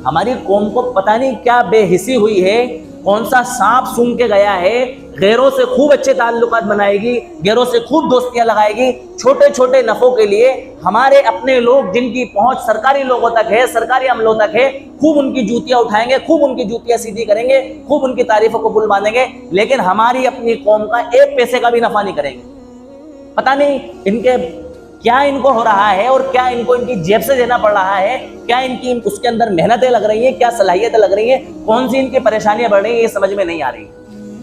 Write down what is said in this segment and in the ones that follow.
हमारी कौम को पता नहीं क्या बेहिसी हुई है, कौन सा सांप सूंघ के गया है, गैरों से खूब अच्छे ताल्लुकात बनाएगी, गैरों से खूब दोस्तियां लगाएगी, छोटे छोटे नफों के लिए हमारे अपने लोग जिनकी पहुंच सरकारी लोगों तक है, सरकारी अमलों तक है, खूब उनकी जूतियां उठाएंगे, खूब उनकी जूतियां सीधी करेंगे, खूब उनकी तारीफों को बुल बांधेंगे, लेकिन हमारी अपनी कौम का एक पैसे का भी नफा नहीं करेंगे। पता नहीं इनके क्या इनको हो रहा है और क्या इनको इनकी जेब से देना पड़ रहा है, क्या इनकी उसके अंदर मेहनतें लग रही हैं, क्या सलाहियतें लग रही हैं, कौन सी इनकी परेशानियां बढ़ रही हैं, ये समझ में नहीं आ रही।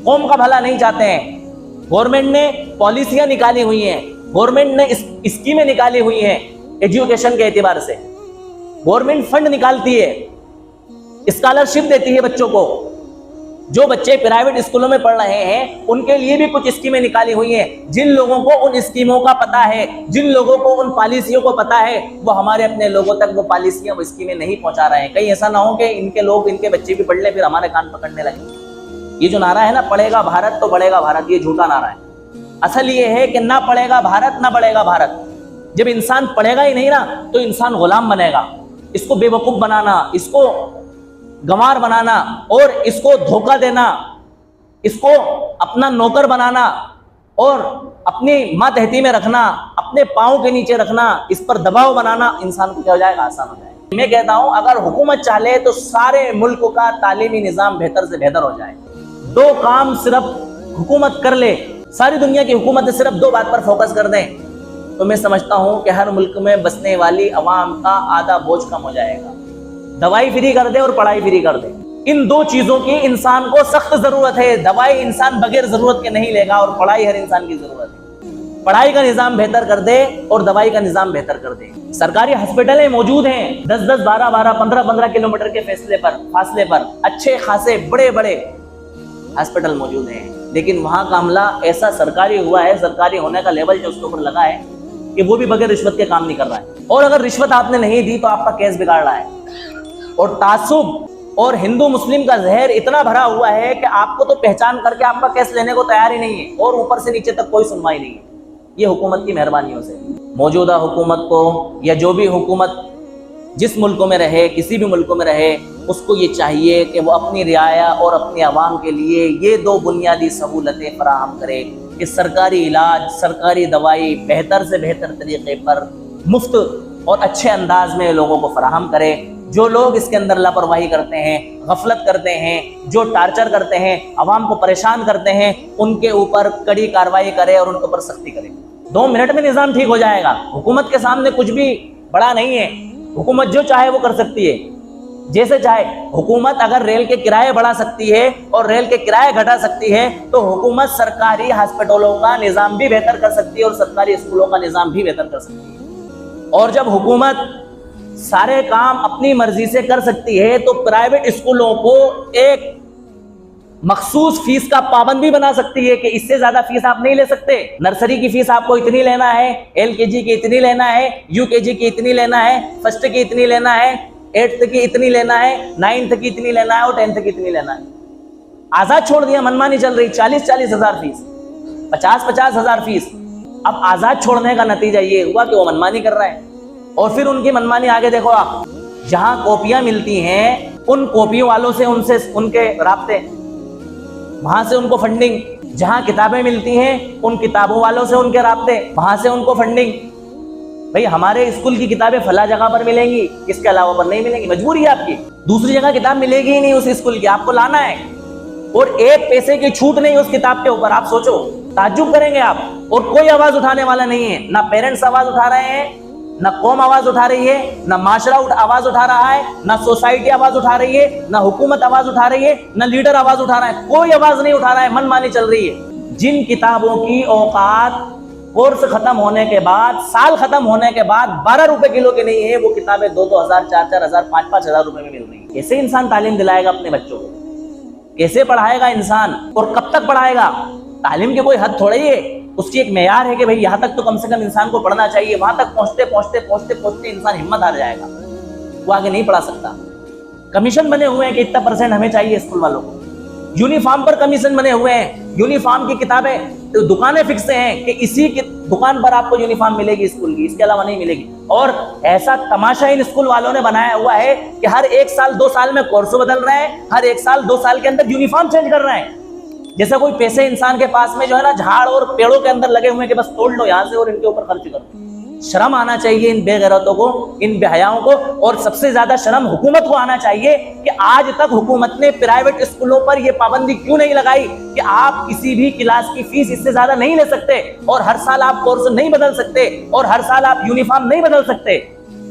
कौम का भला नहीं चाहते हैं। गवर्नमेंट ने पॉलिसियां निकाली हुई हैं, गवर्नमेंट ने स्कीमें निकाली हुई हैं, एजुकेशन के एतबार से गवर्नमेंट फंड निकालती है, स्कॉलरशिप देती है बच्चों को। जो बच्चे प्राइवेट स्कूलों में पढ़ रहे हैं उनके लिए भी कुछ स्कीमें निकाली हुई हैं। जिन लोगों को उन स्कीमों का पता है, जिन लोगों को उन पॉलिसियों को पता है, वो हमारे अपने लोगों तक वो पॉलिसियां, वो स्कीमें नहीं पहुंचा रहे हैं। कहीं ऐसा ना हो कि इनके लोग, इनके बच्चे भी पढ़ ले फिर हमारे कान पकड़ने लगे। ये जो नारा है ना, पढ़ेगा भारत तो बढ़ेगा भारत, ये झूठा नारा है। असल ये है कि ना पढ़ेगा भारत ना बढ़ेगा भारत। जब इंसान पढ़ेगा ही नहीं ना तो इंसान गुलाम बनेगा। इसको बेवकूफ बनाना, इसको गंवार बनाना और इसको धोखा देना, इसको अपना नौकर बनाना और अपनी मातहती में रखना, अपने पांव के नीचे रखना, इस पर दबाव बनाना इंसान को क्या हो जाएगा, आसान हो जाएगा। मैं कहता हूं अगर हुकूमत चाहे तो सारे मुल्क का तालीमी निजाम बेहतर से बेहतर हो जाए। दो काम सिर्फ हुकूमत कर ले, सारी दुनिया की हुकूमत सिर्फ दो बात पर फोकस कर दें तो मैं समझता हूं कि हर मुल्क में बसने वाली अवाम का आधा बोझ कम हो जाएगा। दवाई फ्री कर दे और पढ़ाई फ्री कर दे। इन दो चीजों की इंसान को सख्त जरूरत है। दवाई इंसान बगैर जरूरत के नहीं लेगा और पढ़ाई हर इंसान की जरूरत है। पढ़ाई का निजाम बेहतर कर दे और दवाई का निजाम बेहतर कर दे। सरकारी हॉस्पिटलें मौजूद हैं 10-10, 12-12, 15-15 किलोमीटर के फासले पर अच्छे खासे बड़े बड़े हॉस्पिटल मौजूद हैं, लेकिन वहां का अमला ऐसा सरकारी हुआ है, सरकारी होने का लेवल जो उसके ऊपर लगा है कि वो भी बगैर रिश्वत के काम नहीं कर रहा है। और अगर रिश्वत आपने नहीं दी तो आपका केस बिगाड़ रहा है। और तासुब और हिंदू मुस्लिम का जहर इतना भरा हुआ है कि आपको तो पहचान करके आपका केस लेने को तैयार ही नहीं है और ऊपर से नीचे तक कोई सुनवाई नहीं है। ये हुकूमत की मेहरबानियों से। मौजूदा हुकूमत को या जो भी हुकूमत जिस मुल्क में रहे, किसी भी मुल्क में रहे, उसको ये चाहिए कि वो अपनी रियाया और अपने अवाम के लिए ये दो बुनियादी सहूलतें फराहम करे कि सरकारी इलाज, सरकारी दवाई बेहतर से बेहतर तरीके पर मुफ्त और अच्छे अंदाज में लोगों को फराहम करे। जो लोग इसके अंदर लापरवाही करते हैं, गफलत करते हैं, जो टार्चर करते हैं, अवाम को परेशान करते हैं, उनके ऊपर कड़ी कार्रवाई करे और उनके ऊपर सख्ती करे। 2 मिनट में निजाम ठीक हो जाएगा। हुकूमत के सामने कुछ भी बड़ा नहीं है। हुकूमत जो चाहे वो कर सकती है, जैसे चाहे। हुकूमत अगर रेल के किराए बढ़ा सकती है और रेल के किराए घटा सकती है तो हुकूमत सरकारी हॉस्पिटलों का निजाम भी बेहतर कर सकती है और सरकारी स्कूलों का निजाम भी बेहतर कर सकती है। और जब हुकूमत सारे काम अपनी मर्जी से कर सकती है तो प्राइवेट स्कूलों को एक मखसूस फीस का पाबंद भी बना सकती है कि इससे ज्यादा फीस आप नहीं ले सकते। नर्सरी की फीस आपको इतनी लेना है, LKG की इतनी लेना है, UKG की इतनी लेना है, फर्स्ट की इतनी लेना है, 8th की इतनी लेना है, 9th की इतनी लेना है और 10th की इतनी लेना है। आजाद छोड़ दिया, मनमानी चल रही। 40-40 हजार फीस, 50-50 हजार फीस। अब आजाद छोड़ने का नतीजा ये हुआ कि वो मनमानी कर रहा है। और फिर उनकी मनमानी आगे देखो आप, जहां कॉपियां मिलती हैं उन कॉपियों वालों से उनके राब्ते, वहां से उनको फंडिंग। जहां किताबें मिलती हैं उन किताबों वालों से उनके राब्ते, वहां से उनको फंडिंग। भाई हमारे स्कूल की किताबें फला जगह पर मिलेंगी, इसके अलावा पर नहीं मिलेंगी, मजबूरी है आपकी। दूसरी जगह किताब मिलेगी ही नहीं उस स्कूल की, आपको लाना है और 1 पैसे की छूट नहीं उस किताब के ऊपर। आप सोचो, ताज्जुब करेंगे आप। और कोई आवाज उठाने वाला नहीं है, ना पेरेंट्स आवाज उठा रहे हैं, ना कौम आवाज उठा रही है, ना माशरा आवाज उठा रहा है, ना सोसाइटी आवाज उठा रही है, ना हुकूमत आवाज उठा रही है, ना लीडर आवाज उठा रहा है। कोई आवाज नहीं उठा रहा है, मनमानी चल रही है। जिन किताबों की औकात कोर्स खत्म होने के बाद, साल खत्म होने के बाद 12 रुपए किलो की नहीं है, वो किताबें 2-2 हजार, 4-4 हजार, 5-5 हजार रुपए में मिल रही है। कैसे इंसान तालीम दिलाएगा अपने बच्चों को? कैसे पढ़ाएगा इंसान और कब तक पढ़ाएगा? तालीम की कोई हद थोड़ी है, उसकी एक मेयार है कि भाई यहाँ तक तो कम से कम इंसान को पढ़ना चाहिए। वहां तक पहुंचते इंसान हिम्मत हार जाएगा, वो आगे नहीं पढ़ा सकता। कमीशन बने हुए हैं कि इतना % हमें चाहिए स्कूल वालों को। यूनिफॉर्म पर कमीशन बने हुए हैं, यूनिफॉर्म की किताबें, तो दुकानें फिक्स हैं कि इसी की दुकान पर आपको यूनिफॉर्म मिलेगी स्कूल की, इसके अलावा नहीं मिलेगी। और ऐसा तमाशा इन स्कूल वालों ने बनाया हुआ है कि हर 1 साल 2 साल में कोर्स बदल रहे हैं, हर 1 साल 2 साल के अंदर यूनिफॉर्म चेंज कर रहे हैं। जैसे कोई पैसे इंसान के पास में जो है ना झाड़ और पेड़ों के अंदर लगे हुए कि बस तोड़ लो यहां से और इनके ऊपर खर्च करो। शर्म आना चाहिए इन बेगैरतों को, इन बेहयाओं को। और सबसे ज्यादा शर्म हुकूमत को आना चाहिए कि आज तक हुकूमत ने प्राइवेट स्कूलों पर यह पाबंदी क्यों नहीं लगाई कि आप किसी भी क्लास की फीस इससे ज्यादा नहीं ले सकते, और हर साल आप कोर्स नहीं बदल सकते, और हर साल आप यूनिफॉर्म नहीं बदल सकते।